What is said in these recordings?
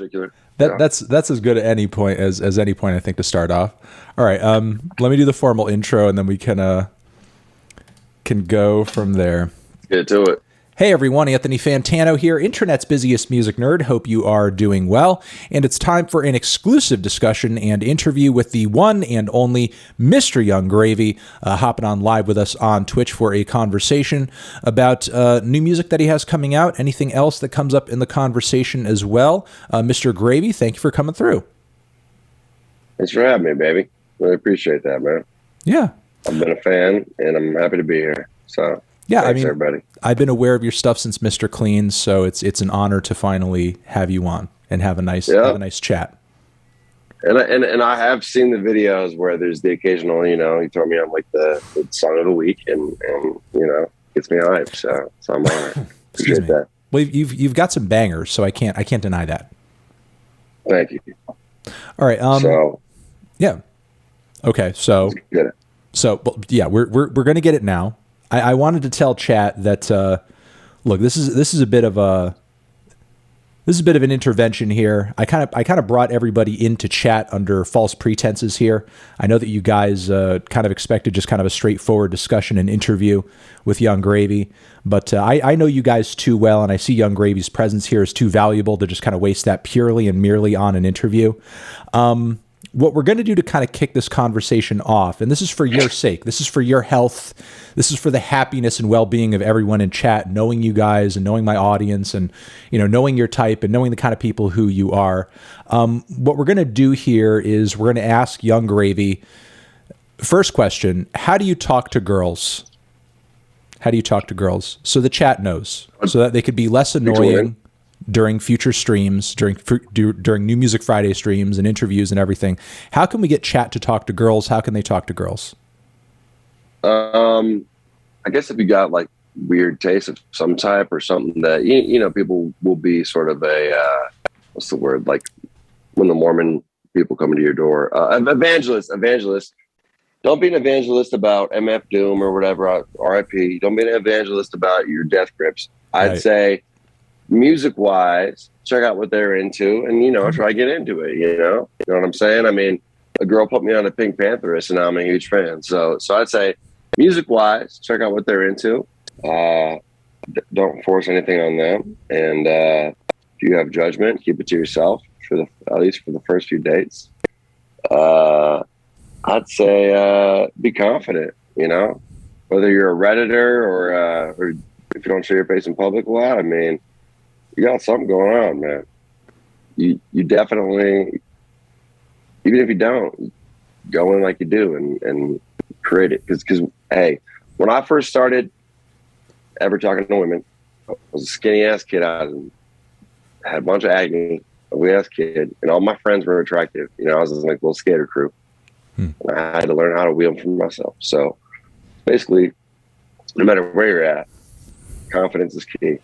particular. That's as good at any point as any point I think to start off. All right, let me do the formal intro and then we can go from there. Let's get to it. Hey everyone, Anthony Fantano here, Internet's busiest music nerd. Hope you are doing well. And it's time for an exclusive discussion and interview with the one and only Mr. Young Gravy, hopping on live with us on Twitch for a conversation about new music that he has coming out, anything else that comes up in the conversation as well. Mr. Gravy, thank you for coming through. Thanks for having me, baby. Really appreciate that, man. Yeah. I've been a fan, and I'm happy to be here. So, yeah, thanks, everybody. I've been aware of your stuff since Mr. Clean, so it's an honor to finally have you on and have a nice chat. And I have seen the videos where there's the occasional, you throw me on like the song of the week, and gets me hyped. So I'm honored. Appreciate that. Well, you've got some bangers, so I can't deny that. Thank you. All right. Yeah. Okay. So yeah, we're going to get it now. I wanted to tell chat that look, this is a bit of an intervention here. I kind of brought everybody into chat under false pretenses here. I know that you guys kind of expected just kind of a straightforward discussion and interview with Young Gravy, but I know you guys too well, and I see Young Gravy's presence here is too valuable to just kind of waste that purely and merely on an interview. What we're going to do to kind of kick this conversation off, and this is for your sake, this is for your health, this is for the happiness and well-being of everyone in chat, knowing you guys and knowing my audience and, knowing your type and knowing the kind of people who you are. What we're going to do here is we're going to ask Young Gravy, first question, how do you talk to girls? How do you talk to girls? So the chat knows, so that they could be less annoying during future streams, during New Music Friday streams and interviews and everything. How can we get chat to talk to girls? How can they talk to girls? I guess if you got like weird taste of some type or something that, people will be sort of a, what's the word? Like when the Mormon people come into your door, evangelist. Don't be an evangelist about MF Doom or whatever, RIP. Don't be an evangelist about your death grips. I'd say, music-wise, check out what they're into, and try to get into it. You know what I'm saying? I mean, a girl put me on a Pink Pantherist, and now I'm a huge fan. So I'd say, music-wise, check out what they're into. Don't force anything on them, and if you have judgment, keep it to yourself at least for the first few dates. I'd say be confident. Whether you're a Redditor or if you don't show your face in public a lot, I mean, you got something going on, man. You definitely, even if you don't, go in like you do and create it. Because hey, when I first started ever talking to women, I was a skinny ass kid. I had a bunch of acne, a wee ass kid, and all my friends were attractive. I was like a little skater crew. And I had to learn how to wheel for myself. So basically, no matter where you're at, confidence is key.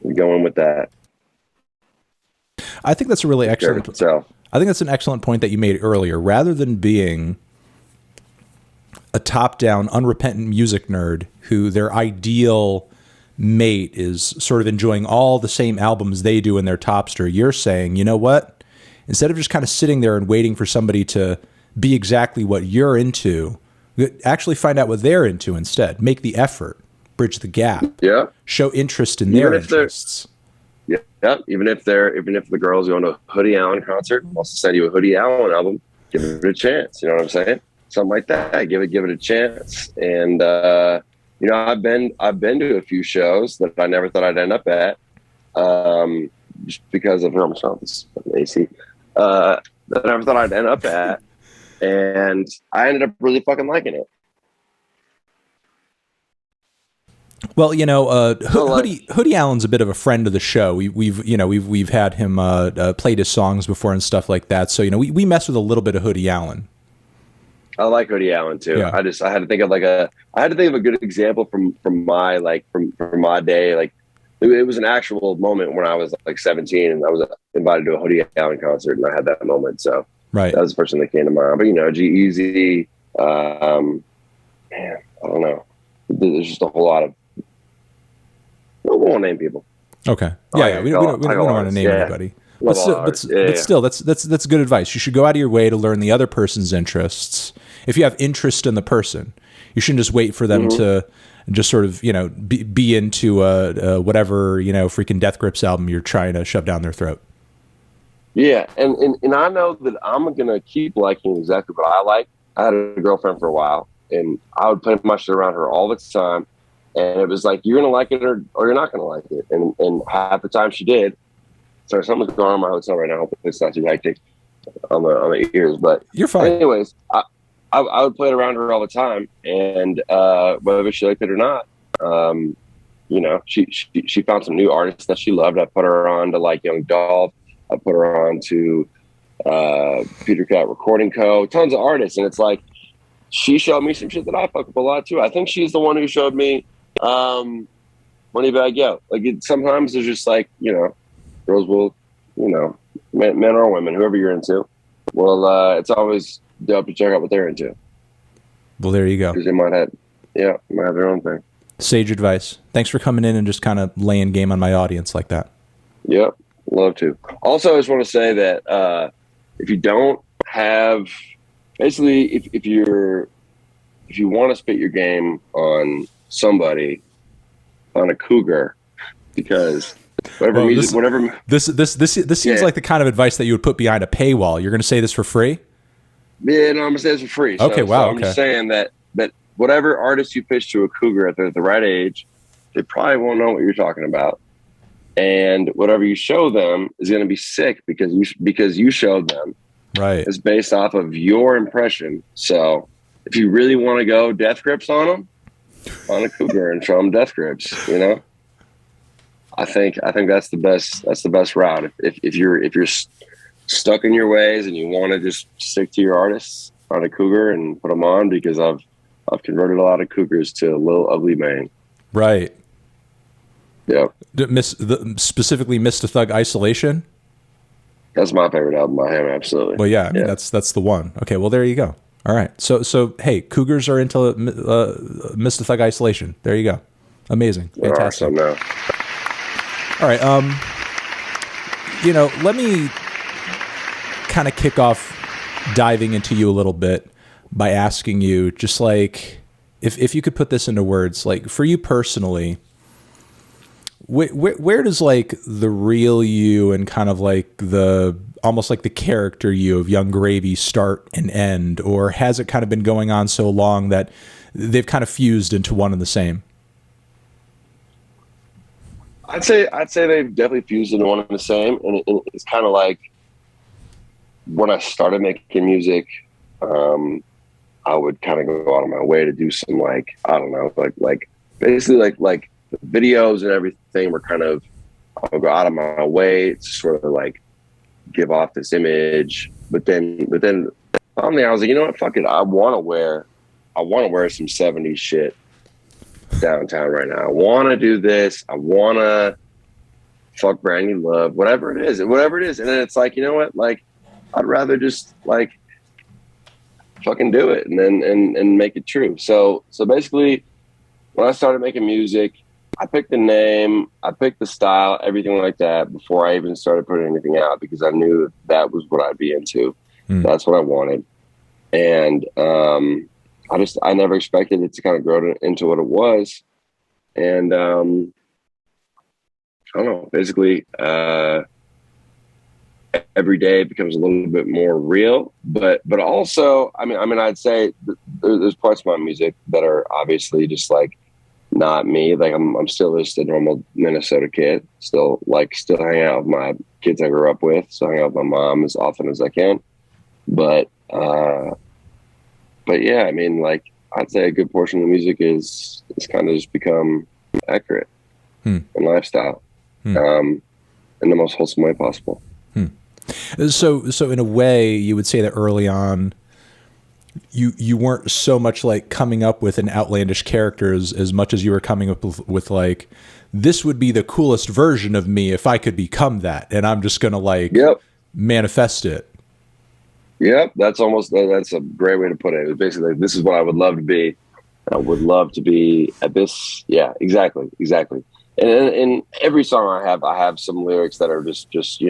We go in with that. I think that's a really excellent. I think that's an excellent point that you made earlier. Rather than being a top-down, unrepentant music nerd who their ideal mate is sort of enjoying all the same albums they do in their topster, you're saying, you know what? Instead of just kind of sitting there and waiting for somebody to be exactly what you're into, actually find out what they're into instead. Make the effort. Bridge the gap. Yeah. Show interest in their interests. Yeah. Even if the girl's going to a Hoodie Allen concert, wants to send you a Hoodie Allen album, give it a chance. You know what I'm saying? Something like that. Give it a chance. And I've been to a few shows that I never thought I'd end up at, just because of this AC. That I never thought I'd end up at, and I ended up really fucking liking it. Well, Hoodie Allen's a bit of a friend of the show. We've had him played his songs before and stuff like that. So we mess with a little bit of Hoodie Allen. I like Hoodie Allen too. Yeah. I had to think of a good example from my day. Like it was an actual moment when I was like 17 and I was invited to a Hoodie Allen concert and I had that moment. So that was the first thing that came to mind. But G-Eazy, man, I don't know. There's just a whole lot of. We won't name people. Okay. Yeah. We don't want to name anybody. Love all artists. Yeah, but yeah. still, that's good advice. You should go out of your way to learn the other person's interests. If you have interest in the person, you shouldn't just wait for them to just sort of, be into whatever, freaking Death Grips album you're trying to shove down their throat. Yeah, and I know that I'm gonna keep liking exactly what I like. I had a girlfriend for a while, and I would play my shit around her all the time. And it was like, you're gonna like it or you're not gonna like it. And half the time she did. So something's going on in my hotel right now. Hopefully it's not too hectic on the ears. But You're fine. anyways, I would play it around her all the time, and whether she liked it or not, she found some new artists that she loved. I put her on to like Young Dolph. I put her on to Peter Cat Recording Co. Tons of artists, and it's like she showed me some shit that I fuck up a lot too. I think she's the one who showed me Moneybag Yo. Like sometimes there's just like girls will men or women, whoever you're into. Well, it's always dope to check out what they're into. Well, there you go. Because they might have their own thing. Sage advice. Thanks for coming in and just kind of laying game on my audience like that. Yep, love to. Also, I just want to say that if you don't have, basically, if you want to spit your game on somebody, on a cougar, because this seems like the kind of advice that you would put behind a paywall. You're going to say this for free? Yeah, no, I'm gonna say this for free. Okay, wow. So I'm just saying that whatever artist you pitch to a cougar at the right age, they probably won't know what you're talking about, and whatever you show them is going to be sick because you showed them. Right. It's based off of your impression. So if you really want to go Death Grips on them, on a cougar and show them Death Grips, I think that's the best. That's the best route. If you're stuck in your ways and you want to just stick to your artists on a cougar and put them on, because I've converted a lot of cougars to Lil Ugly Mane. Right. Yeah. Specifically Mr. Thug Isolation? That's my favorite album by him, absolutely. Well, yeah, I mean, that's the one. Okay, well, there you go. All right. So hey, cougars are into Mr. Thug Isolation. There you go. Amazing. Fantastic. There are some now. All right. Let me kind of kick off diving into you a little bit by asking you, just like, if you could put this into words, like for you personally, where does like the real you and kind of like almost like the character you of Young Gravy start and end, or has it kind of been going on so long that they've kind of fused into one and the same? I'd say they've definitely fused into one and the same, and it's kind of like when I started making music, I would kind of go out of my way to do some like, I don't know, like basically like the videos and everything were kind of, I'll go out of my way to sort of like give off this image, but then finally I was like, you know what, fuck it, I want to wear some 70s shit downtown right now. I want to do this. I want to fuck Brand New Love, whatever it is. And then it's like, you know what, like I'd rather just like fucking do it and make it true. So basically when I started making music, I picked the name, I picked the style, everything like that before I even started putting anything out, because I knew that was what I'd be into. That's what I wanted. And I never expected it to kind of grow into what it was. And I don't know, basically every day it becomes a little bit more real, but also, I mean, I'd say there's parts of my music that are obviously just like not me. Like I'm still just a normal Minnesota kid, still hang out with my kids I grew up with, so hang out with my mom as often as I can. But yeah, I mean, like I'd say a good portion of the music is kind of just become accurate and lifestyle, in the most wholesome way possible. So in a way, you would say that early on, you weren't so much like coming up with an outlandish character as much as you were coming up with like, this would be the coolest version of me if I could become that, and I'm just gonna like manifest it. Yep, that's a great way to put it. It was basically like, this is what I would love to be. I would love to be at this. Yeah, exactly. And in every song I have some lyrics that are just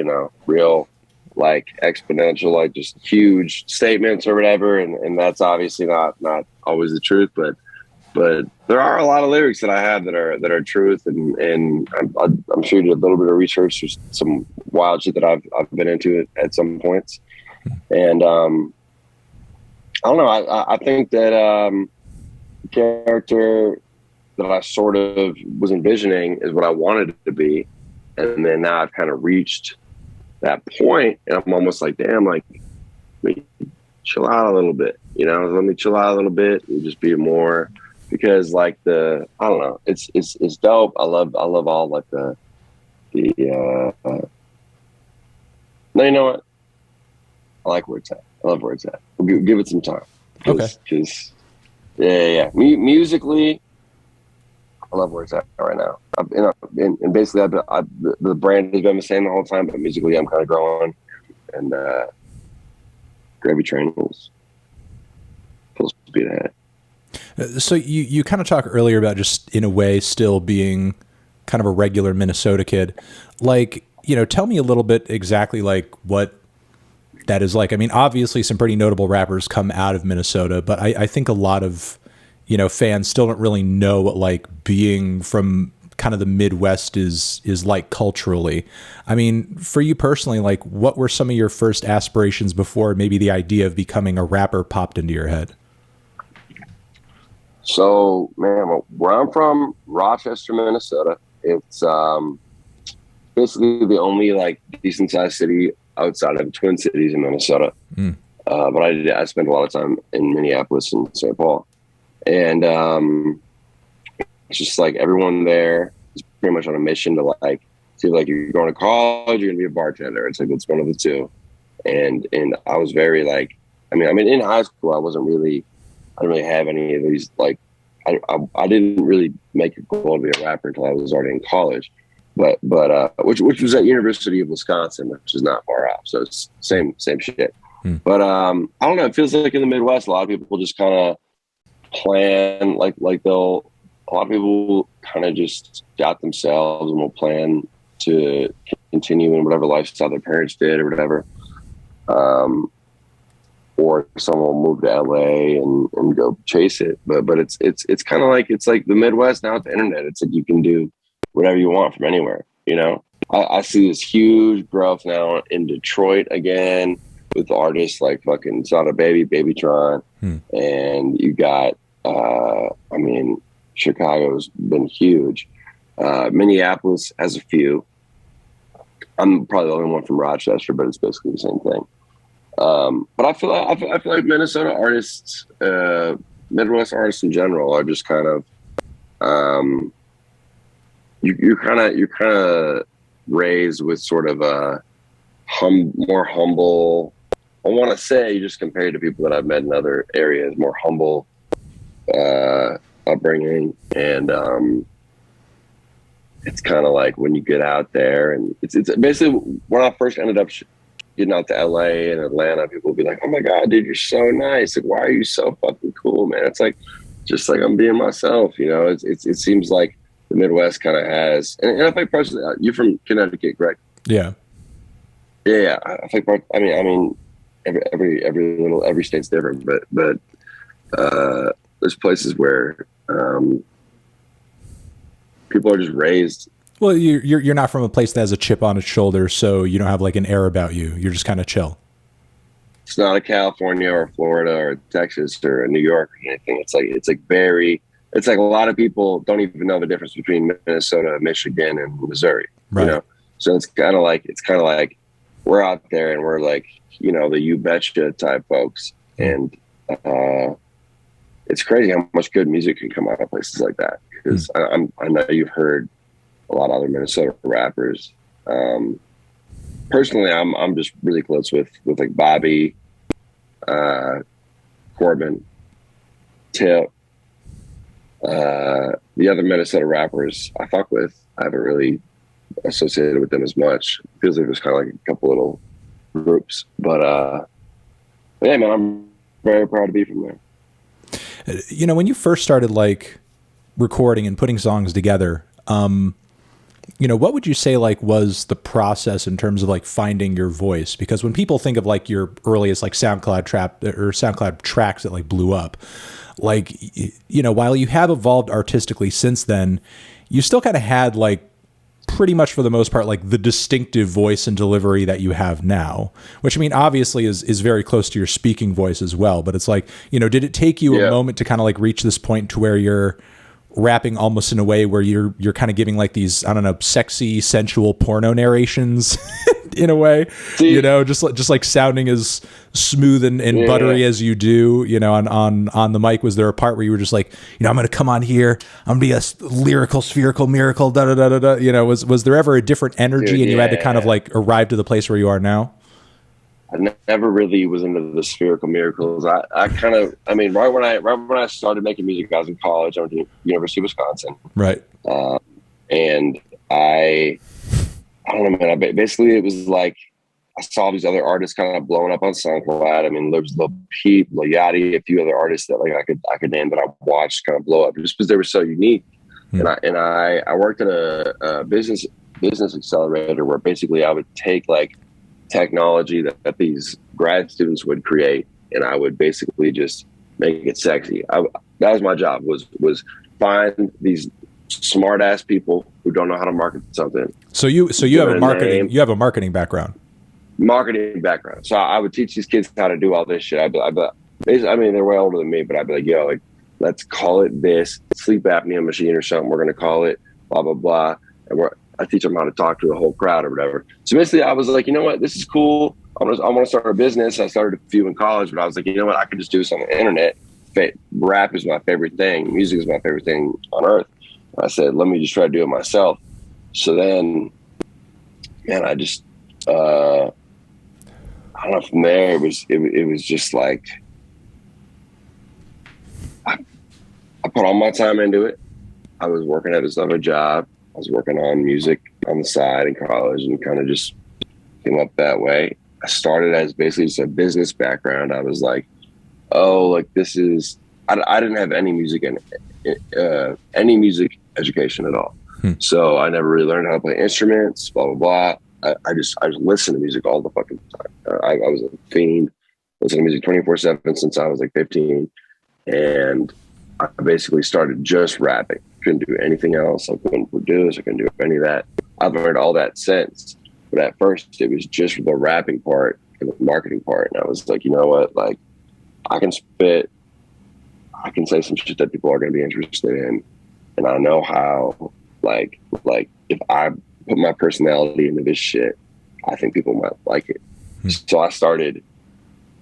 real, like exponential, like just huge statements or whatever. And that's obviously not always the truth, but there are a lot of lyrics that I have that are truth, and I'm sure you did a little bit of research. There's some wild shit that I've been into at some points, and I don't know. I think that the character that I sort of was envisioning is what I wanted it to be, and then now I've kind of reached that point, and I'm almost like, damn, like, let me chill out a little bit, let me chill out a little bit and just be more, because like I don't know, it's dope. I love all like no, you know what? I like where it's at. I love where it's at. We'll give it some time. Okay. Cause yeah. Musically, I love where it's at right now. And basically, the brand has been the same the whole time, but musically, I'm kind of growing. And Gravy Train is full speed ahead. So you kind of talked earlier about just in a way still being kind of a regular Minnesota kid. Like, tell me a little bit exactly like what that is like. I mean, obviously some pretty notable rappers come out of Minnesota, but I think a lot of, fans still don't really know what like being from kind of the Midwest is like culturally. I mean, for you personally, like what were some of your first aspirations before maybe the idea of becoming a rapper popped into your head? So, man, where I'm from, Rochester, Minnesota, it's basically the only like decent sized city outside of Twin Cities in Minnesota. Mm. But I spent a lot of time in Minneapolis and St. Paul, and it's just like everyone there is pretty much on a mission to like see like you're going to college, you're gonna be a bartender. It's like it's one of the two, and I was very like, I mean in high school I didn't really have any of these like I didn't really make a goal to be a rapper until I was already in college, but which was at University of Wisconsin, which is not far out, so it's same shit. Hmm. But I don't know. It feels like in the Midwest, a lot of people just kind of plan a lot of people kind of just doubt themselves and will plan to continue in whatever lifestyle their parents did or whatever. Or someone will move to LA and go chase it. But it's kind of like, it's like the Midwest now with the internet. It's like you can do whatever you want from anywhere, I see this huge growth now in Detroit again with artists like fucking Sada Baby, Babytron. And you got, I mean, Chicago's been huge. Minneapolis has a few. I'm probably the only one from Rochester, but it's basically the same thing. But I feel like Minnesota artists, Midwest artists in general, are just kind of, you're kind of raised with sort of a more humble. I want to say, just compared to people that I've met in other areas, more humble upbringing, and it's kind of like when you get out there, and it's basically when I first ended up getting out to LA and Atlanta, people would be like, "Oh my god, dude, you're so nice! Like, why are you so fucking cool, man?" It's like, just like I'm being myself, It seems like the Midwest kind of has, and I think personally, you're from Connecticut, correct? Yeah. Yeah. I think I mean, every state's different, but there's places where people are just raised. Well, you're not from a place that has a chip on its shoulder, so you don't have like an air about you. You're just kind of chill. It's not a California or Florida or Texas or New York or anything. It's like a lot of people don't even know the difference between Minnesota, Michigan, and Missouri. Right. So it's kind of like we're out there and we're like, the you betcha type folks, and it's crazy how much good music can come out of places like that. Because I know you've heard a lot of other Minnesota rappers. Personally, I'm just really close with like Bobby, Corbin, Tip, the other Minnesota rappers I fuck with. I haven't really associated with them as much. It feels like there's kind of like a couple little groups, but yeah, man, I'm very proud to be from there. When you first started like recording and putting songs together, what would you say like was the process in terms of like finding your voice? Because when people think of like your earliest like SoundCloud tracks that like blew up, like, while you have evolved artistically since then, you still kind of had like pretty much for the most part like the distinctive voice and delivery that you have now, which I mean obviously is very close to your speaking voice as well, but it's like, did it take you a moment to kind of like reach this point to where you're rapping almost in a way where you're kind of giving like these, I don't know, sexy sensual porno narrations in a way, just like sounding as smooth and buttery as you do, on the mic? Was there a part where you were just like, I'm going to come on here, I'm going to be a lyrical spherical miracle, da da da da da, was there ever a different energy and you had to kind of like arrive to the place where you are now? I never really was into the spherical miracles. I kind of, I mean, right when I started making music, I was in college. I went to the University of Wisconsin. Right. And I don't know, man. Basically, it was like I saw these other artists kind of blowing up on SoundCloud. I mean, there was Lil Peep, Lil Yachty, a few other artists that like I could name that I watched kind of blow up just because they were so unique. And I worked at a business accelerator where basically I would take like technology that these grad students would create, and I would basically just make it sexy. That was my job, was find these smart ass people who don't know how to market something. So you have a marketing background. So I would teach these kids how to do all this shit. I mean, they're way older than me, but I'd be like, yo, like, let's call it this sleep apnea machine or something. We're going to call it blah, blah, blah. And I teach them how to talk to the whole crowd or whatever. So basically I was like, you know what, this is cool. I want to start a business. I started a few in college, but I was like, you know what, I could just do this on the internet. Rap is my favorite thing. Music is my favorite thing on earth. I said, let me just try to do it myself. So then, man, I just, I don't know, from there, it was just like, I put all my time into it. I was working at this other job. I was working on music on the side in college and kind of just came up that way. I started as basically just a business background. I was like, oh, like this is, I didn't have any music education at all. So I never really learned how to play instruments, blah, blah, blah. I just listened to music all the fucking time. I was a fiend, listening to music 24/7 since I was like 15. And I basically started just rapping. Couldn't do anything else. I couldn't produce. I couldn't do any of that. I've learned all that since. But at first, it was just the rapping part and the marketing part. And I was like, you know what? Like, I can spit. I can say some shit that people are going to be interested in. And I know how, like if I put my personality into this shit, I think people might like it. So I started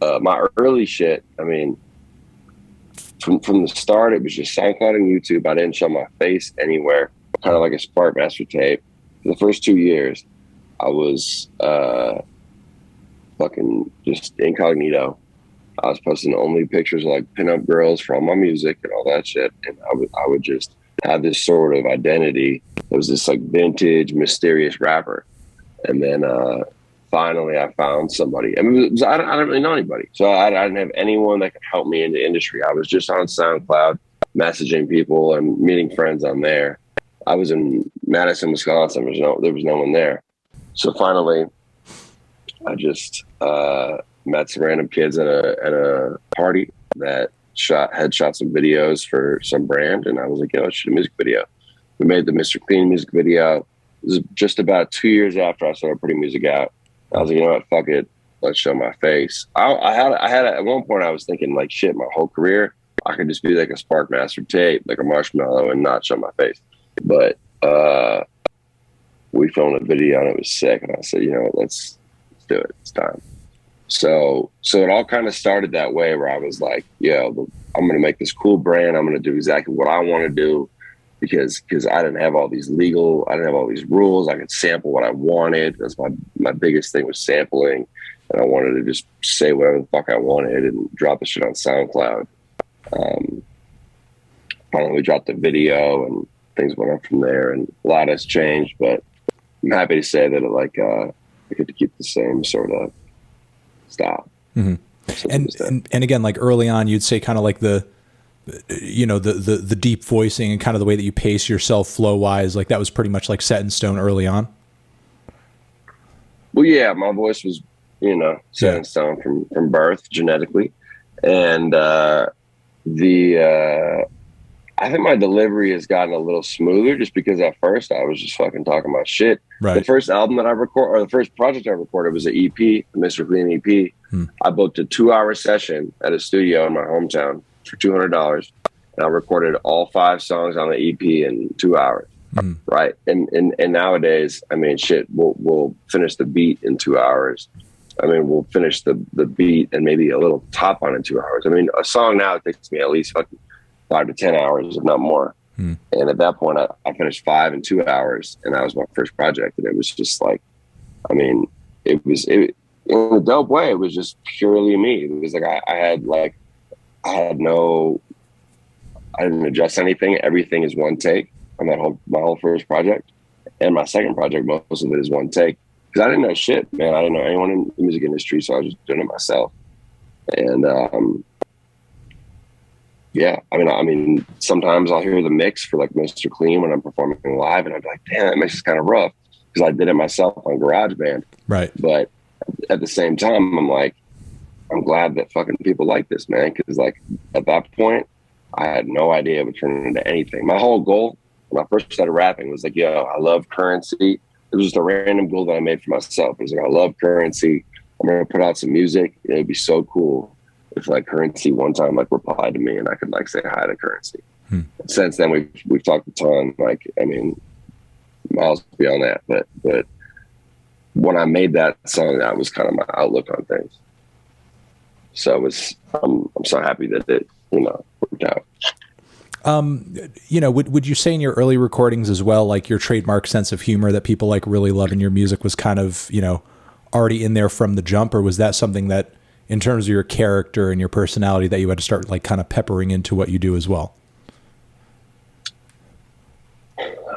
my early shit. I mean, from the start, it was just SoundCloud and YouTube. I didn't show my face anywhere, kind of like a Spark Master tape. For the first 2 years, I was fucking just incognito. I was posting only pictures of like pinup girls for all my music and all that shit. And I would just have this sort of identity. It was this like vintage, mysterious rapper. And then finally I found somebody. I mean, I didn't really know anybody. So I didn't have anyone that could help me in the industry. I was just on SoundCloud, messaging people and meeting friends on there. I was in Madison, Wisconsin. There was no one there. So finally, I just met some random kids at a party that had shot some videos for some brand. And I was like, yo, let's shoot a music video. We made the Mr. Clean music video. It was just about 2 years after I started putting music out. I was like, you know what, fuck it, let's show my face. I had at one point I was thinking like, shit, my whole career I could just be like a Spark Master tape, like a marshmallow, and not show my face. But we filmed a video and it was sick, and I said, you know what, let's do it. It's time. So it all kind of started that way, where I was like, yo, I'm gonna make this cool brand. I'm gonna do exactly what I want to do. Because I didn't have all these rules. I could sample what I wanted. That's my biggest thing, was sampling. And I wanted to just say whatever the fuck I wanted and drop the shit on SoundCloud. Finally dropped the video and things went up from there, and a lot has changed, but I'm happy to say that I get to keep the same sort of style. Mm-hmm. And again, like early on, you'd say kind of like the the deep voicing and kind of the way that you pace yourself flow wise, like that was pretty much like set in stone early on? Well, yeah, my voice was, set Yeah. in stone from birth genetically. And the I think my delivery has gotten a little smoother just because at first I was just fucking talking about shit. The Right. first album that I record, or the first project I recorded, was an EP, the Mr. Clean EP. I booked a 2-hour session at a studio in my hometown for $200, and I recorded all 5 songs on the EP in 2 hours. Right, and nowadays, I mean, shit, we'll finish the beat in 2 hours. I mean, we'll finish the beat and maybe a little top on in 2 hours. I mean, a song now takes me at least fucking 5 to 10 hours, if not more. And at that point, I finished 5 in 2 hours, and that was my first project. And it was just like, I mean, it in a dope way. It was just purely me. It was like I didn't adjust anything. Everything is one take on my whole first project, and my second project, most of it is one take because I didn't know shit, man. I didn't know anyone in the music industry, so I was just doing it myself. And yeah, I mean, sometimes I'll hear the mix for like Mr. Clean when I'm performing live, and I'm like, damn, that mix is kind of rough because I did it myself on GarageBand. Right. But at the same time, I'm like, I'm glad that fucking people like this, man, because like at that point, I had no idea it would turn into anything. My whole goal when I first started rapping was like, yo, I love Currency. It was just a random goal that I made for myself. It was like, I love Currency. I'm going to put out some music. It'd be so cool if like Currency one time like replied to me and I could like say hi to Currency. Since then, we've talked a ton. Like, I mean, miles beyond that. But when I made that song, that was kind of my outlook on things. So I'm so happy that it worked out. Would you say in your early recordings as well, like your trademark sense of humor that people like really love in your music was kind of, already in there from the jump, or was that something that in terms of your character and your personality that you had to start like kind of peppering into what you do as well?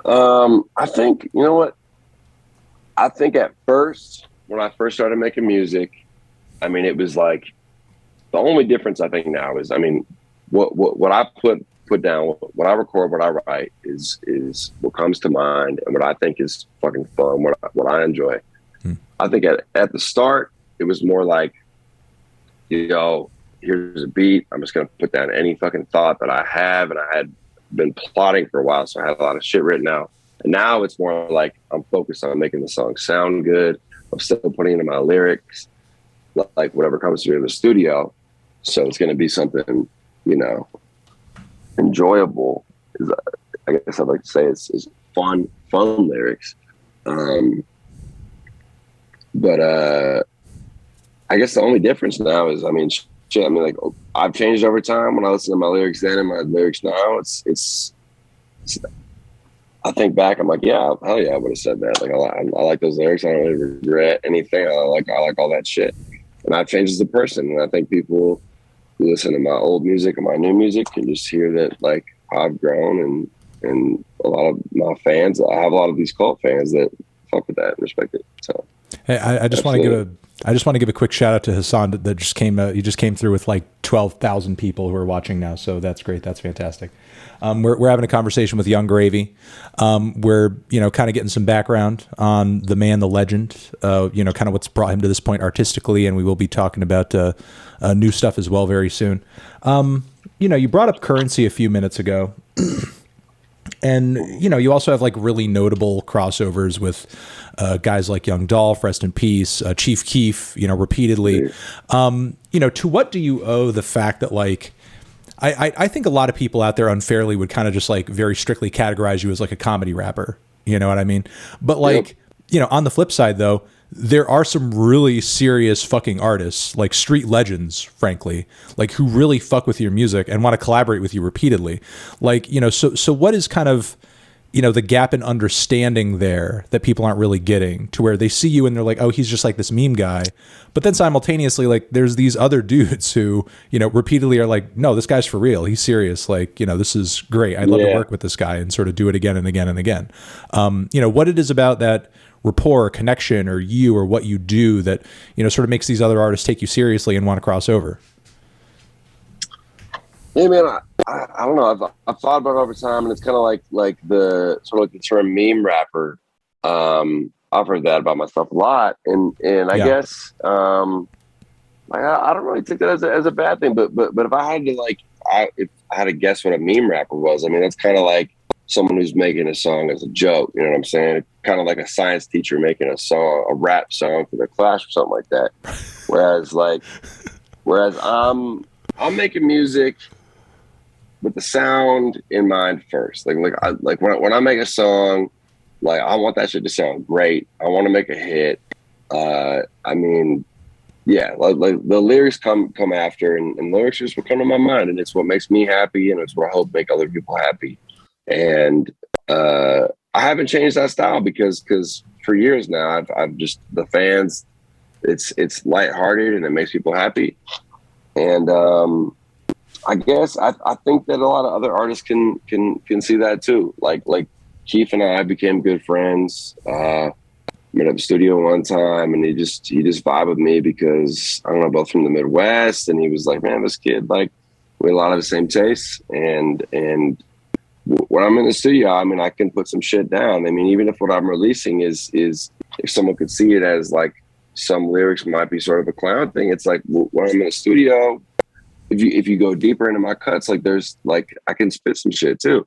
I think, you know what? I think at first, when I first started making music, I mean, it was like the only difference I think now is, I mean, what I put down, what I record, what I write is what comes to mind and what I think is fucking fun, what I enjoy. I think at the start, it was more like, here's a beat. I'm just going to put down any fucking thought that I have. And I had been plotting for a while, so I had a lot of shit written out. And now it's more like I'm focused on making the song sound good. I'm still putting in my lyrics, like whatever comes through in the studio. So it's going to be something, enjoyable. I guess I'd like to say it's fun lyrics. But I guess the only difference now is, I mean, shit, I mean, like I've changed over time when I listen to my lyrics then and my lyrics now. It's I think back, I'm like, yeah, hell yeah, I would have said that. Like, I like those lyrics. I don't really regret anything. I like all that shit. And I've changed as a person. And I think people who listen to my old music and my new music can just hear that, like, I've grown and a lot of my fans, I have a lot of these cult fans that fuck with that and respect it. So, hey, I just want to give a quick shout out to Hassan that just came. You just came through with like 12,000 people who are watching now, so that's great. That's fantastic. We're having a conversation with Young Gravy. We're kind of getting some background on the man, the legend. Kind of what's brought him to this point artistically, and we will be talking about new stuff as well very soon. You brought up Currency a few minutes ago. And, you also have like really notable crossovers with guys like Young Dolph, rest in peace, Chief Keef, repeatedly. To what do you owe the fact that like, I think a lot of people out there unfairly would kind of just like very strictly categorize you as like a comedy rapper. You know what I mean? But like, on the flip side though, there are some really serious fucking artists, like street legends, frankly, like who really fuck with your music and want to collaborate with you repeatedly. Like, so what is kind of, the gap in understanding there that people aren't really getting, to where they see you and they're like, oh, he's just like this meme guy. But then simultaneously, like there's these other dudes who, repeatedly are like, no, this guy's for real. He's serious. Like, this is great. I'd love to work with this guy and sort of do it again and again and again. What it is about that rapport or connection or you or what you do that sort of makes these other artists take you seriously and want to cross over. Hey man, I don't know. I've thought about it over time, and it's kind of like the sort of like the term meme rapper. I've heard that about myself a lot, and I Yeah. guess like I don't really take that as a bad thing. But if I had to if I had to guess what a meme rapper was, I mean that's kind of like someone who's making a song as a joke. You know what I'm saying? Kind of like a science teacher making a rap song for their class or something like that. Whereas like whereas I'm making music with the sound in mind first. Like when I make a song, like I want that shit to sound great. I want to make a hit. I mean, yeah, like the lyrics come after, and lyrics just will come to my mind, and it's what makes me happy, and it's what I hope make other people happy. And I haven't changed that style because for years now I've just the fans. It's lighthearted and it makes people happy. And I guess I think that a lot of other artists can see that too. Like Keith and I became good friends. Met at the studio one time, and he just vibed with me because I don't know, both from the Midwest, and he was like, "Man, this kid like we had a lot of the same tastes." And when I'm in the studio, I mean, I can put some shit down. I mean, even if what I'm releasing is if someone could see it as like some lyrics might be sort of a clown thing, it's like when I'm in the studio, if you go deeper into my cuts, like there's like I can spit some shit too,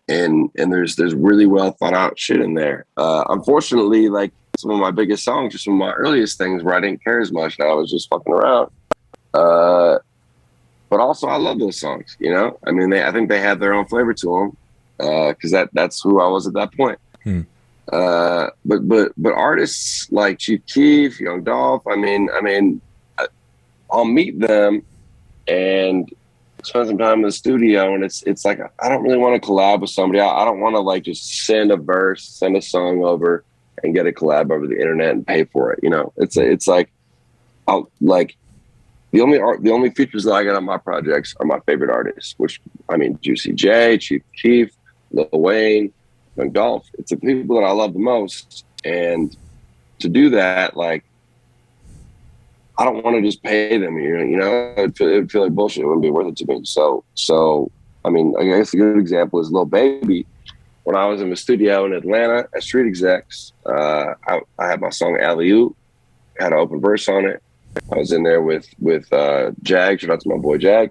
and there's really well thought out shit in there. Unfortunately, like some of my biggest songs are some of my earliest things where I didn't care as much. And I was just fucking around. Uh, but also I love those songs. You know, I mean, I think they had their own flavor to them because that's who I was at that point. Hmm. But artists like Chief Keef, Young Dolph, I'll meet them and spend some time in the studio, and it's like I don't really want to collab with somebody. I don't want to like just send a verse, send a song over, and get a collab over the internet and pay for it. You know, it's like I'll like the only features that I get on my projects are my favorite artists, which I mean Juicy J, Chief Keef, Lil Wayne, Young Dolph. It's the people that I love the most, and to do that, like I don't want to just pay them. You know, it'd feel like bullshit. It wouldn't be worth it to me. So I mean, I guess a good example is Lil Baby. When I was in the studio in Atlanta at Street Execs, I had my song Alley Oop, had an open verse on it. I was in there with Jag. Shout out to my boy Jag.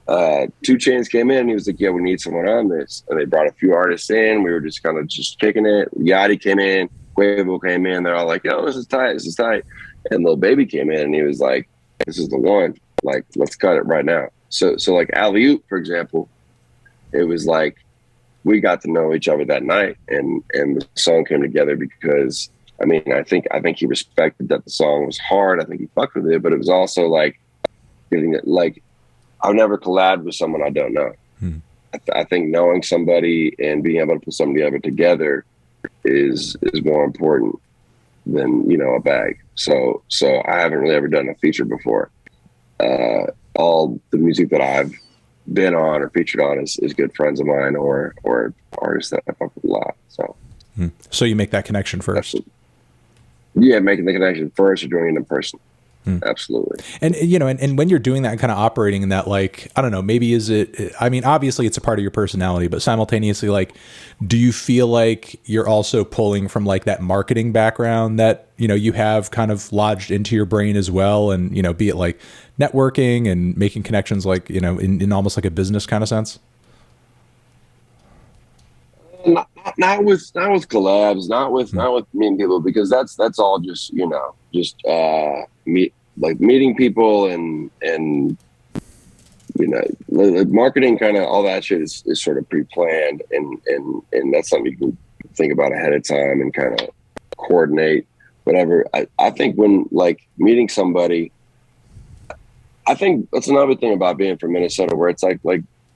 2 Chainz came in and he was like, "Yeah, we need someone on this." And they brought a few artists in. We were just kind of just kicking it. Yachty came in, Quavo came in. They're all like, "Yo, this is tight. This is tight." And Lil Baby came in and he was like, "This is the one. Like, let's cut it right now." So like Alley Oop, for example, it was like we got to know each other that night, and the song came together because I mean I think he respected that the song was hard. I think he fucked with it, but it was also like getting it like I've never collabed with someone I don't know. I think knowing somebody and being able to put somebody of it together is more important than a bag. So I haven't really ever done a feature before. All the music that I've been on or featured on is good friends of mine or artists that I fuck with a lot. So you make that connection first. Yeah, making the connection first or doing it in person. Absolutely. And and when you're doing that, kind of operating in that, like, I don't know, maybe I mean, obviously it's a part of your personality, but simultaneously, like, do you feel like you're also pulling from like that marketing background that, you have kind of lodged into your brain as well? And, be it like networking and making connections, like, in almost like a business kind of sense? Not with collabs, not with meeting people, because that's all just meeting people and like marketing, kind of all that shit is sort of pre-planned, and that's something you can think about ahead of time and kind of coordinate whatever. I think when like meeting somebody, I think that's another thing about being from Minnesota, where it's like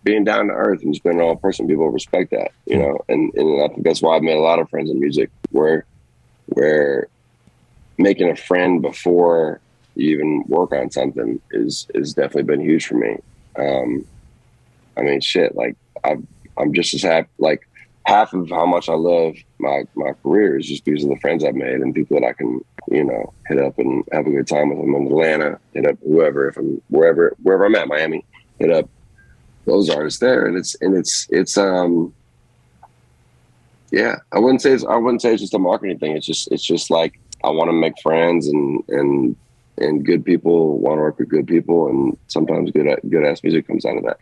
being down to earth and just being an all person. People respect that, and I think that's why I've made a lot of friends in music, where making a friend before you even work on something is definitely been huge for me. I mean, shit, like I'm just as happy, like half of how much I love my career is just because of the friends I've made and people that I can, hit up and have a good time with them in Atlanta, hit up whoever, if I'm wherever I'm at, Miami, hit up those artists there, and it's yeah, I wouldn't say it's just a marketing thing. It's just like I want to make friends, and good people want to work with good people, and sometimes good ass music comes out of that.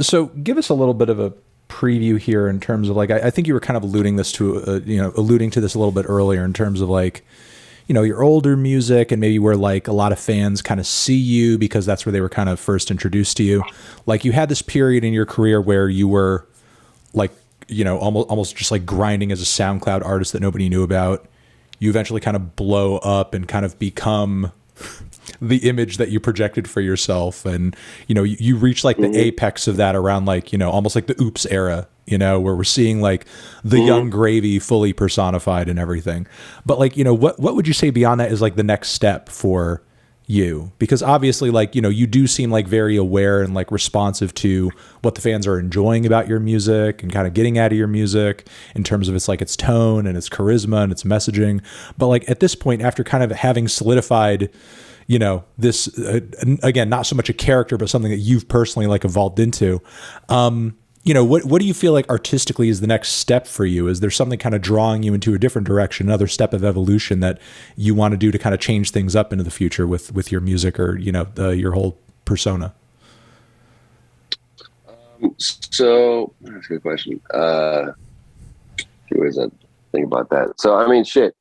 So give us a little bit of a preview here in terms of like, I think you were kind of alluding to this a little bit earlier in terms of like, your older music and maybe where like a lot of fans kind of see you because that's where they were kind of first introduced to you. Like you had this period in your career where you were like, almost just like grinding as a SoundCloud artist that nobody knew about. You eventually kind of blow up and kind of become the image that you projected for yourself. And, you reach like the apex of that around like, almost like the Oops era, where we're seeing like the young Gravy fully personified and everything. But like, what would you say beyond that is like the next step for you? Because obviously like, you do seem like very aware and like responsive to what the fans are enjoying about your music and kind of getting out of your music in terms of its tone and its charisma and its messaging. But like at this point, after kind of having solidified, this, again, not so much a character, but something that you've personally like evolved into, what do you feel like artistically is the next step for you? Is there something kind of drawing you into a different direction, another step of evolution that you want to do to kind of change things up into the future with your music or, your whole persona? So that's a good question. Few ways I think about that. So I mean, shit.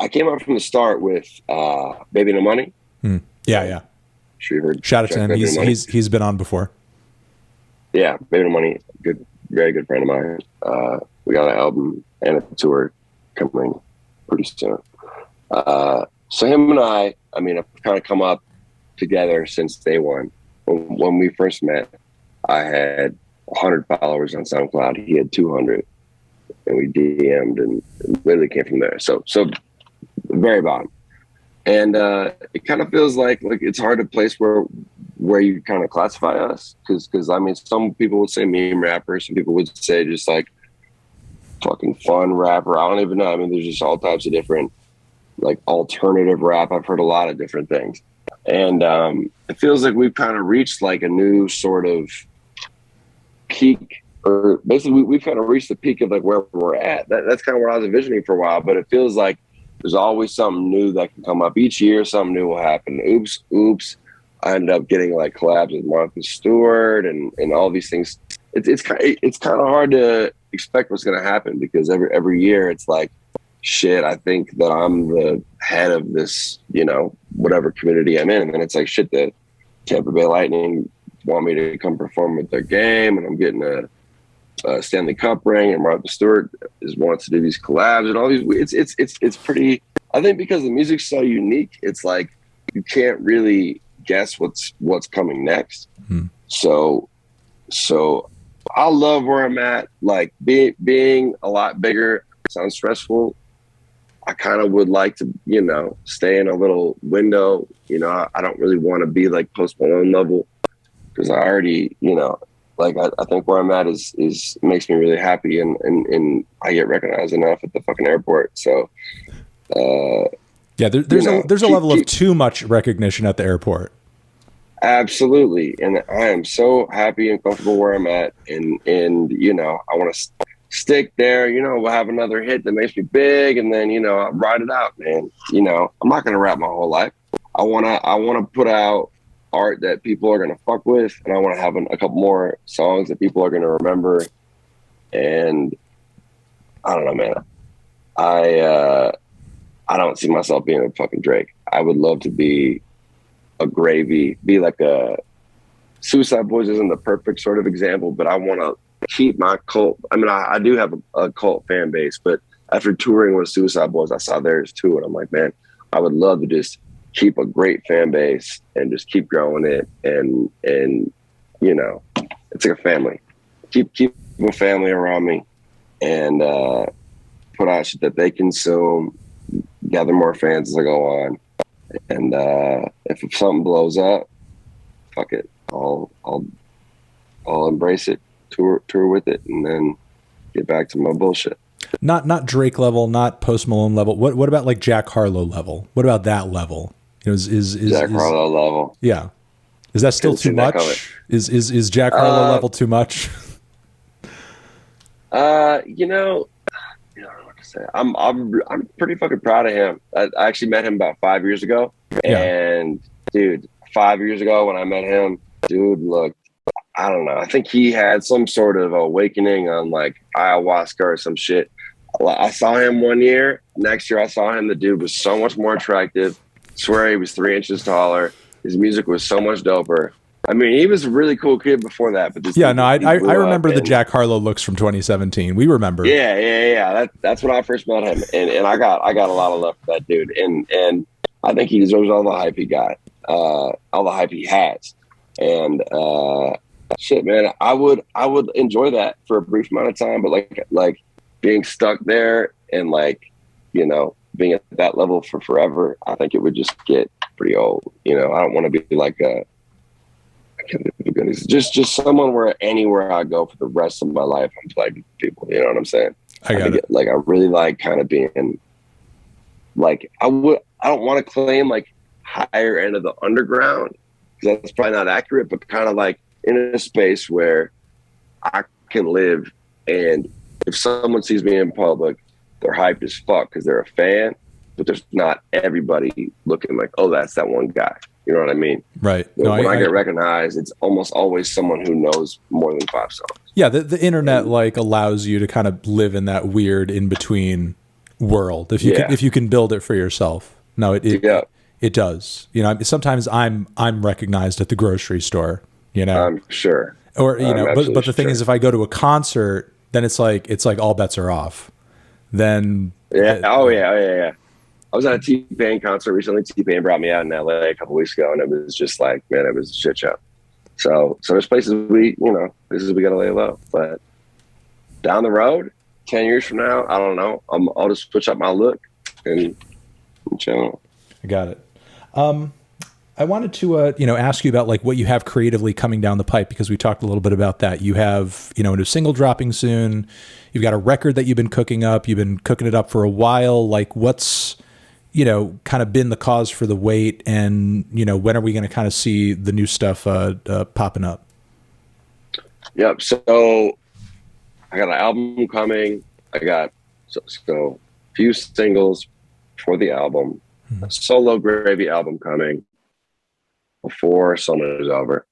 I came out from the start with Baby No Money. Yeah. Sure you heard. Shout out to him. He's been on before. Yeah, Baby No Money, very good friend of mine. We got an album and a tour coming pretty soon. So him and I mean, I've kind of come up together since day one. When we first met, I had 100 followers on SoundCloud. He had 200, and we DM'd and literally came from there. So very bottom. And it kind of feels like it's hard to place where you kind of classify us, because I mean, some people would say meme rapper, some people would say just like fucking fun rapper. I don't even know. I mean, there's just all types of different like alternative rap. I've heard a lot of different things, and it feels like we've kind of reached like a new sort of peak, or basically we've kind of reached the peak of like where we're at. That's kind of what I was envisioning for a while, but it feels like there's always something new that can come up each year. Something new will happen. Oops. I ended up getting like collabs with Martha Stewart and all these things. It's kind of hard to expect what's going to happen, because every year it's like, shit, I think that I'm the head of this, whatever community I'm in. And then it's like, shit, the Tampa Bay Lightning want me to come perform with their game, and I'm getting a Stanley Cup ring, and Martha Stewart wants to do these collabs and all these. It's pretty. I think because the music's so unique, it's like you can't really guess what's coming next. So I love where I'm at. Like being a lot bigger sounds stressful. I kind of would like to, stay in a little window. I don't really want to be like Post Malone level, because I already, like I think where I'm at is makes me really happy, and I get recognized enough at the fucking airport. So yeah, there's a level of too much recognition at the airport. Absolutely, and I am so happy and comfortable where I'm at, and I want to stick there. We'll have another hit that makes me big, and then I'll ride it out, man. I'm not gonna rap my whole life. I wanna put out art that people are going to fuck with, and I want to have a couple more songs that people are going to remember. And I don't know, man. I don't see myself being a fucking Drake. I would love to be a Gravy, be like a Suicide Boys isn't the perfect sort of example, but I want to keep my cult. I mean, I do have a cult fan base, but after touring with Suicide Boys, I saw theirs too, and I'm like, man, I would love to just keep a great fan base and just keep growing it, and it's like a family. Keep a family around me, and put out shit that they consume, gather more fans as I go on, and if something blows up, fuck it, I'll embrace it, tour with it, and then get back to my bullshit. Not Drake level, not Post Malone level. What about like Jack Harlow level? What about that level? Is Jack Harlow level? Yeah. Is that still Couldn't too see that coming. much? Is Jack Harlow Uh, level too much? you know, I don't know what to say. I'm pretty fucking proud of him. I actually met him about 5 years ago, Yeah. and dude, 5 years ago when I met him, dude, look, I don't know. I think he had some sort of awakening on like ayahuasca or some shit. I saw him one year. Next year, I saw him. The dude was so much more attractive. Swear he was 3 inches taller. His music was so much doper. I mean, he was a really cool kid before that, but this Yeah, no, dude, I he I blew up. remember the And Jack Harlow looks from 2017. We remember. yeah. That's when I first met him, and I got a lot of love for that dude, and I think he deserves all the hype he got, all the hype he has, and shit, man, I would enjoy that for a brief amount of time, but like being stuck there and like being at that level for forever, I think it would just get pretty old. I don't want to be like a just someone where anywhere I go for the rest of my life, I'm playing people. You know what I'm saying? I got it. Like I really like kind of being like I don't want to claim like higher end of the underground because that's probably not accurate, but kind of like in a space where I can live, and if someone sees me in public, they're hyped as fuck because they're a fan, but there's not everybody looking like, oh, that's that one guy. You know what I mean? Right. No, When I get recognized, it's almost always someone who knows more than 5 songs. yeah, the internet like allows you to kind of live in that weird in between world if you can build it for yourself. No, Yeah, it does. Sometimes I'm recognized at the grocery store, I'm sure. or I'm but absolutely the thing sure. is, if I go to a concert, then it's like all bets are off. Then Yeah. Oh yeah. I was at a T-Pain concert recently. T-Pain brought me out in LA a couple weeks ago, and it was just like, man, it was a shit show. So there's places places we got to lay low. But down the road, 10 years from now, I don't know. I'll just switch up my look and chill. I got it. I wanted to, ask you about like what you have creatively coming down the pipe, because we talked a little bit about that. You have, a new single dropping soon. You've got a record that you've been cooking up. You've been cooking it up for a while. Like what's, kind of been the cause for the wait, and, when are we going to kind of see the new stuff popping up? Yep. So I got an album coming. I got so a few singles for the album. A solo Gravy album coming before summer is over.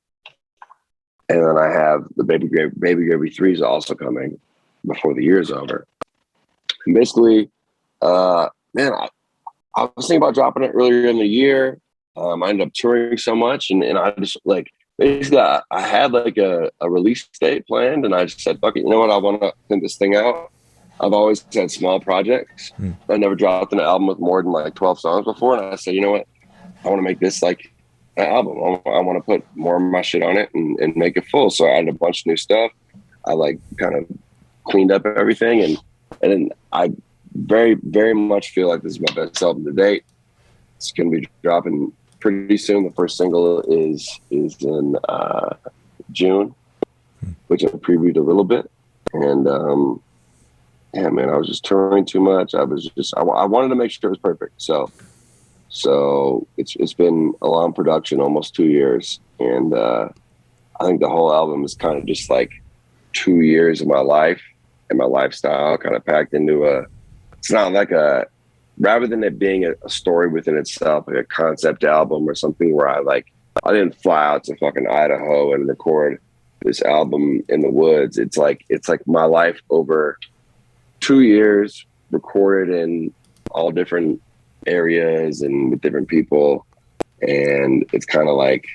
And then I have the Baby Gravy 3 is also coming before the year's over. And basically, man, I was thinking about dropping it earlier in the year. I ended up touring so much, and I just like basically I had like a release date planned, and I just said, fuck it, you know what? I want to send this thing out. I've always had small projects. I never dropped an album with more than like 12 songs before, and I said, you know what? I want to make this like an album. I want to put more of my shit on it and make it full. So I added a bunch of new stuff. I like kind of cleaned up everything, and then I very, very much feel like this is my best album to date. It's going to be dropping pretty soon. The first single is in June, which I previewed a little bit. And yeah, man, I was just touring too much. I wanted to make sure it was perfect. So it's been a long production, almost 2 years, and I think the whole album is kind of just like 2 years of my life and my lifestyle kind of packed into it's not like rather than it being a story within itself, like a concept album or something where I didn't fly out to fucking Idaho and record this album in the woods. It's like my life over 2 years, recorded in all different areas and with different people. And it's kind of like,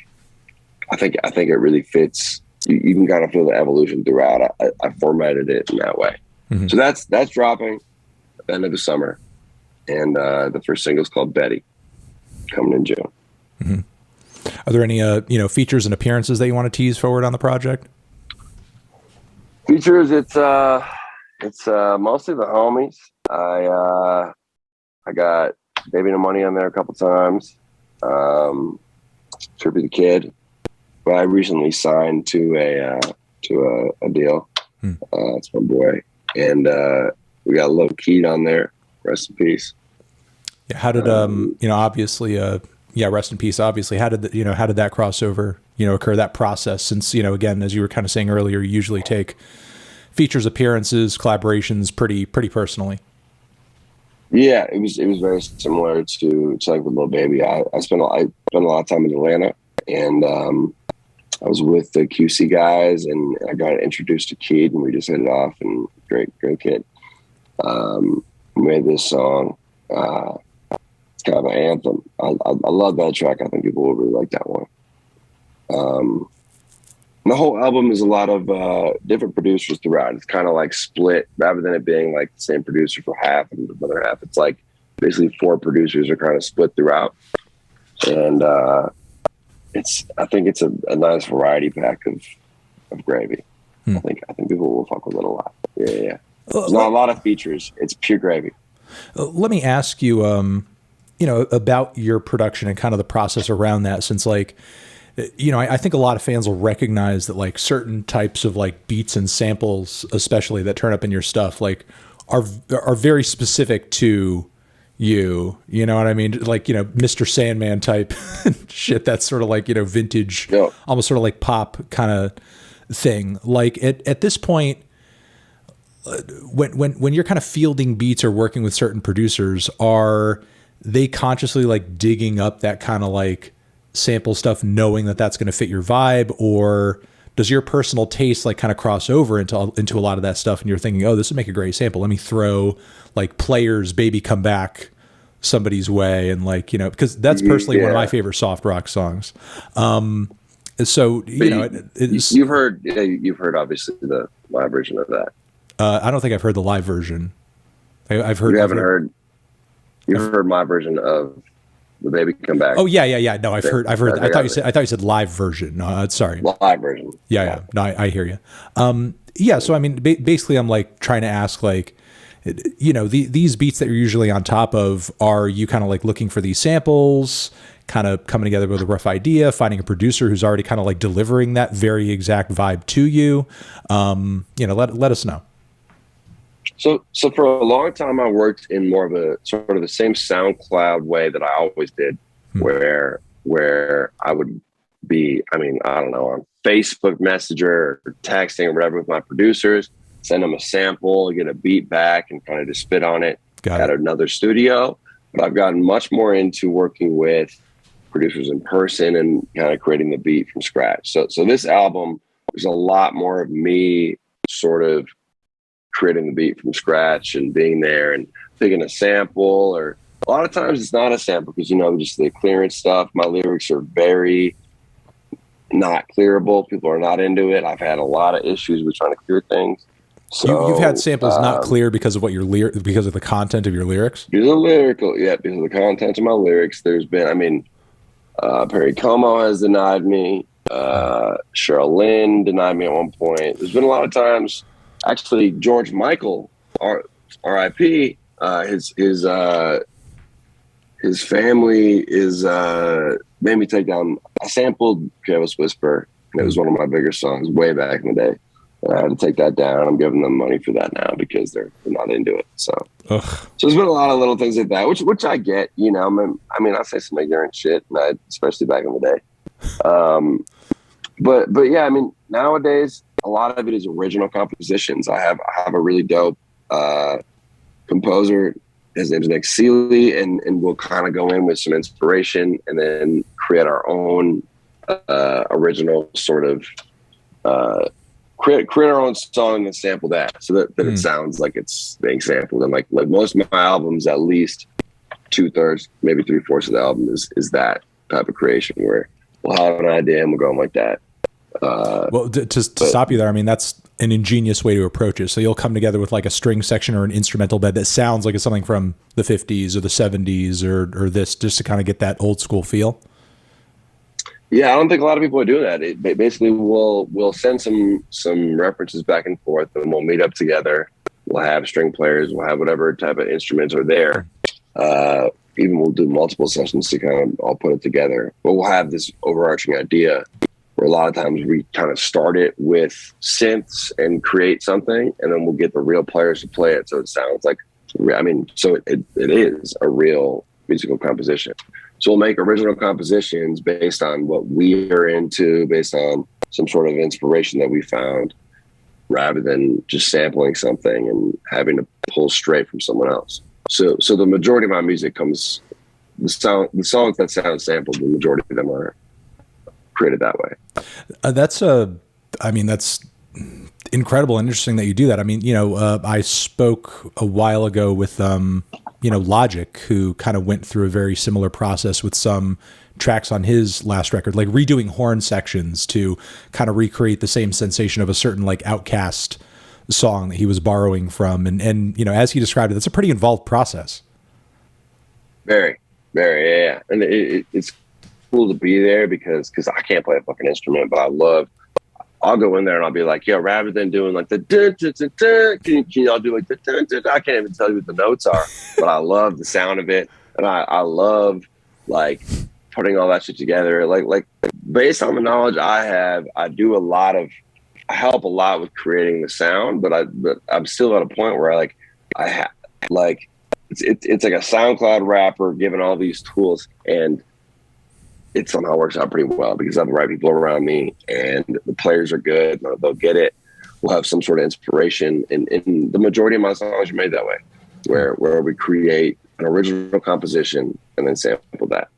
I think it really fits. You can kind of feel the evolution throughout. I formatted it in that way. Mm-hmm. So that's dropping at the end of the summer. And the first single is called Betty, coming in June. Mm-hmm. Are there any features and appearances that you want to tease forward on the project? Features, it's mostly the homies. I got Baby No Money on there a couple times. Trippy the Kid, but I recently signed to a deal. It's my boy, and we got Lil Keed on there. Rest in peace. Yeah, how did obviously Yeah, rest in peace. Obviously, how did how did that crossover occur? That process, since again, as you were kind of saying earlier, you usually take features, appearances, collaborations pretty personally. Yeah, it was very similar to like with Lil Baby. I spent a lot of time in Atlanta, and I was with the QC guys, and I got introduced to Keed, and we just hit it off. And great kid. Made this song. It's kind of an anthem. I love that track. I think people will really like that one. The whole album is a lot of different producers throughout. It's kind of like split, rather than it being like the same producer for half and the other half. It's like basically 4 producers are kind of split throughout, and I think it's a nice variety pack of gravy. I think people will fuck with it a lot. Yeah. There's not a lot of features. It's pure gravy. Let me ask you, about your production and kind of the process around that, since like, I think a lot of fans will recognize that like certain types of like beats and samples, especially that turn up in your stuff, like are very specific to you. You know what I mean? Like, Mr. Sandman type shit. That's sort of like, vintage, almost sort of like pop kind of thing. Like at this point, when you're kind of fielding beats or working with certain producers, are they consciously like digging up that kind of like sample stuff, knowing that that's going to fit your vibe, or does your personal taste like kind of cross over into a lot of that stuff, and you're thinking, oh, this would make a great sample, let me throw like Players' Baby Come Back somebody's way, and like, because that's personally one of my favorite soft rock songs. So you've heard obviously the live version of that. I don't think I've heard the live version. I've heard. You've heard my version of The Baby Come Back. Oh yeah. No, I've heard. I thought you said live version. No, sorry. Live version. Yeah. No, I hear you. Yeah. So I mean, basically, I'm like trying to ask, like, these beats that you're usually on top of, are you kind of like looking for these samples, kind of coming together with a rough idea, finding a producer who's already kind of like delivering that very exact vibe to you? Let us know. So for a long time, I worked in more of a sort of the same SoundCloud way that I always did, where I would be, I don't know, on Facebook Messenger or texting or whatever with my producers, send them a sample, get a beat back, and kind of just spit on it at another studio. But I've gotten much more into working with producers in person and kind of creating the beat from scratch. So this album, there's a lot more of me sort of creating the beat from scratch and being there and picking a sample, or a lot of times it's not a sample because, just the clearance stuff. My lyrics are very not clearable. People are not into it. I've had a lot of issues with trying to clear things. So you've had samples not clear because of what because of the content of your lyrics? Because of the content of my lyrics. There's been, Perry Como has denied me. Cheryl Lynn denied me at one point. There's been a lot of times. Actually, George Michael, R.I.P. His family made me take down. I sampled Careless Whisper, and it was one of my bigger songs way back in the day. And I had to take that down. I'm giving them money for that now because they're not into it. So there's been a lot of little things like that, which I get. I say some ignorant shit, especially back in the day. But yeah, nowadays, a lot of it is original compositions. I have a really dope composer. His name's Nick Seeley, and we'll kind of go in with some inspiration and then create our own original sort of create our own song and sample that, so that it sounds like it's being sampled. And like most of my albums, at least 2/3, maybe 3/4 of the album is that type of creation where we'll have an idea and we'll go in like that. Well, to stop you there, that's an ingenious way to approach it. So you'll come together with like a string section or an instrumental bed that sounds like it's something from the 50s or the 70s or this, just to kind of get that old school feel. Yeah, I don't think a lot of people are doing that. Basically, we'll send some references back and forth, and we'll meet up together. We'll have string players. We'll have whatever type of instruments are there. Even we'll do multiple sessions to kind of all put it together. But we'll have this overarching idea where a lot of times we kind of start it with synths and create something, and then we'll get the real players to play it so it sounds like, so it is a real musical composition. So we'll make original compositions based on what we are into, based on some sort of inspiration that we found, rather than just sampling something and having to pull straight from someone else. So the majority of my music comes, the songs that sound sampled, the majority of them are created that way. That's incredible and interesting that you do that. I mean, I spoke a while ago with, Logic, who kind of went through a very similar process with some tracks on his last record, like redoing horn sections to kind of recreate the same sensation of a certain like Outcast song that he was borrowing from. And as he described it, that's a pretty involved process. Very, very, yeah. And it's cool to be there because I can't play a fucking instrument, but I'll go in there and I'll be like, yo, rather than doing like the dun, dun, dun, dun, can y'all do like the dun, dun, dun? I can't even tell you what the notes are, but I love the sound of it. And I love like putting all that shit together. Like based on the knowledge I have, I help a lot with creating the sound, but I'm still at a point where it's like a SoundCloud rapper given all these tools, and it somehow works out pretty well because I have the right people around me and the players are good. They'll get it. We'll have some sort of inspiration. And the majority of my songs are made that way, where we create an original composition and then sample that.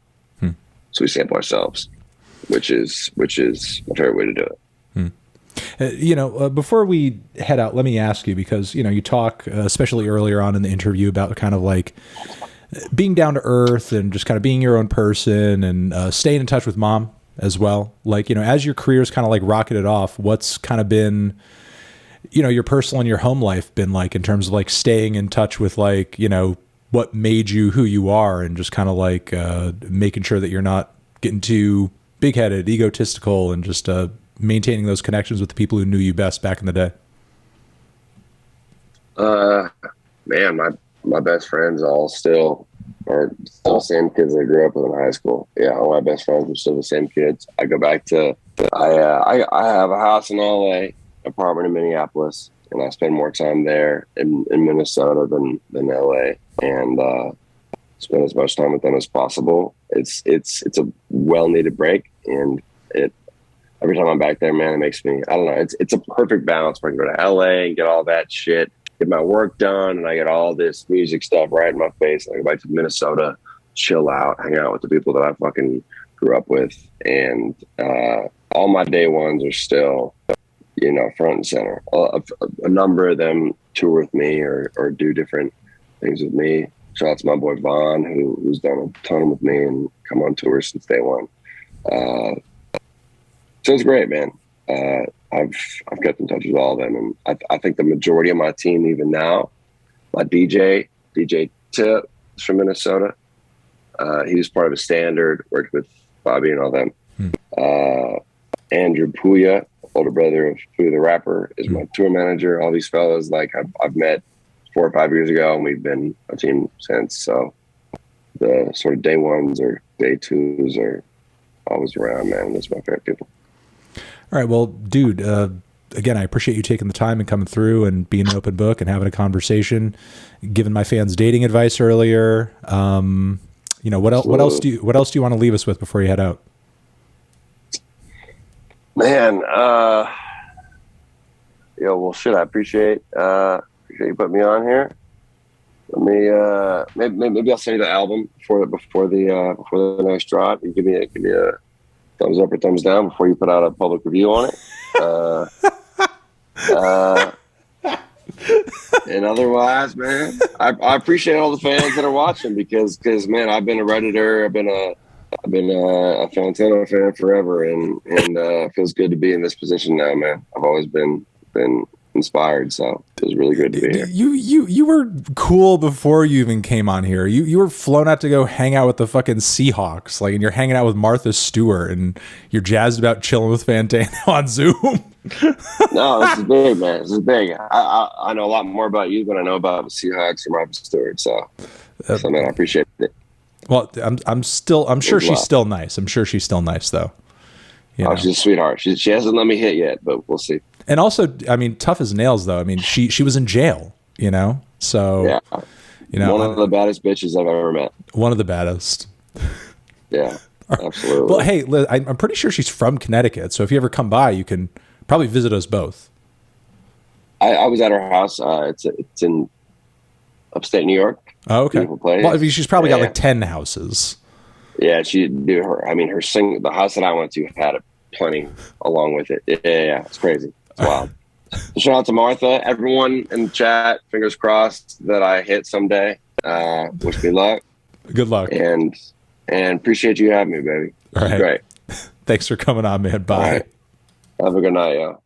So we sample ourselves, which is my favorite way to do it. Before we head out, let me ask you, because, you talk, especially earlier on in the interview, about kind of like being down to earth and just kind of being your own person and staying in touch with mom as well. Like, as your career's kind of like rocketed off, what's kind of been, your personal and your home life been like in terms of like staying in touch with like, what made you who you are, and just kind of like making sure that you're not getting too big-headed, egotistical, and just maintaining those connections with the people who knew you best back in the day? Man, my best friends are still the same kids I grew up with in high school. Yeah, all my best friends are still the same kids. I go back to I have a house in LA, apartment in Minneapolis, and I spend more time there in Minnesota than LA, and spend as much time with them as possible. It's a well needed break, and every time I'm back there, man, it makes me, I don't know, it's a perfect balance where I can go to LA and get all that shit, get my work done, and I get all this music stuff right in my face, and I go back to Minnesota, chill out, hang out with the people that I fucking grew up with, and all my day ones are still, front and center. A number of them tour with me or do different things with me. Shout out to my boy Vaughn, who's done a ton with me and come on tour since day one. So it's great, man. I've kept in touch with all of them, and I think the majority of my team, even now, my DJ Tip is from Minnesota. He was part of a Standard, worked with Bobby and all them. Andrew Puya, older brother of Puya the rapper, is my tour manager. All these fellas, like I've met 4 or 5 years ago, and we've been a team since. So the sort of day ones or day twos are always around, man. That's my favorite people. All right. Well, dude, again, I appreciate you taking the time and coming through and being an open book and having a conversation, giving my fans dating advice earlier. What else do you want to leave us with before you head out? Man, well, shit, I appreciate you putting me on here. Let me maybe I'll send you the album before the next drop. You give me a thumbs up or thumbs down before you put out a public review on it. And otherwise, man, I appreciate all the fans that are watching because man, I've been a Redditor, I've been a Fantano fan forever, and it feels good to be in this position now, man. I've always been inspired, so it was really good to be here. You were cool before you even came on here. You were flown out to go hang out with the fucking Seahawks, like, and you're hanging out with Martha Stewart, and you're jazzed about chilling with Fantano on Zoom. No, this is big, man. This is big. I know a lot more about you than I know about the Seahawks or Martha Stewart. So man, I appreciate it. Well, I'm sure she's still nice. I'm sure she's still nice, though. She's a sweetheart. She hasn't let me hit yet, but we'll see. And also, I mean, tough as nails, though. I mean, she was in jail, so yeah, one of the baddest bitches I've ever met. One of the baddest. Yeah, Well, absolutely. hey, Liz, I'm pretty sure she's from Connecticut, so if you ever come by, you can probably visit us both. I was at her house. It's in upstate New York. Oh, okay. Beautiful Well, I mean, place. she's probably got Yeah, like 10 houses. yeah. She do her. I mean, the house that I went to had a plenty along with it. Yeah, yeah, yeah. It's crazy. It's wild. So shout out to Martha. Everyone in the chat. Fingers crossed that I hit someday. Wish me luck Good luck. and appreciate you having me, baby. All This is right. great. Thanks for coming on, man. All Bye. right. Have a good night, yo.